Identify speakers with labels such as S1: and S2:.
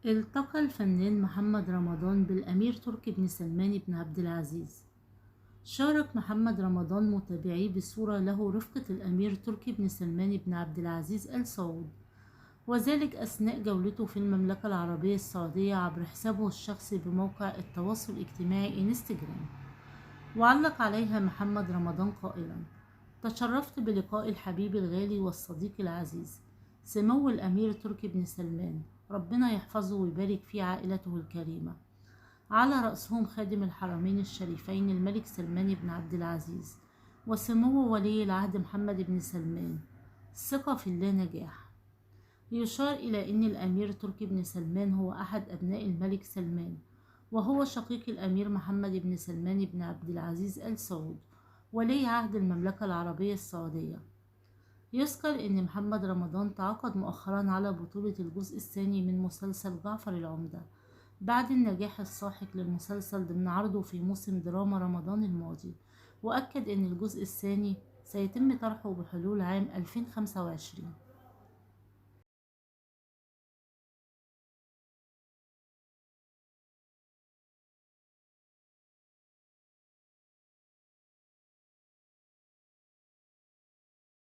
S1: التقى الفنان محمد رمضان بالأمير تركي بن سلمان بن عبد العزيز. شارك محمد رمضان متابعيه بصورة له رفقة الأمير تركي بن سلمان بن عبد العزيز آل سعود، وذلك أثناء جولته في المملكة العربية السعودية عبر حسابه الشخصي بموقع التواصل الاجتماعي انستجرام. وعلق عليها محمد رمضان قائلا: تشرفت بلقاء الحبيب الغالي والصديق العزيز سمو الأمير تركي بن سلمان، ربنا يحفظه ويبارك في عائلته الكريمة، على رأسهم خادم الحرمين الشريفين الملك سلمان بن عبد العزيز وسمو ولي العهد محمد بن سلمان. الثقة في الله نجاح. يشار إلى أن الأمير تركي بن سلمان هو أحد أبناء الملك سلمان، وهو شقيق الأمير محمد بن سلمان بن عبد العزيز آل سعود ولي عهد المملكة العربية السعودية. يذكر أن محمد رمضان تعاقد مؤخرا على بطولة الجزء الثاني من مسلسل جعفر العمدة بعد النجاح الساحق للمسلسل ضمن عرضه في موسم دراما رمضان الماضي، وأكد أن الجزء الثاني سيتم طرحه بحلول عام 2025.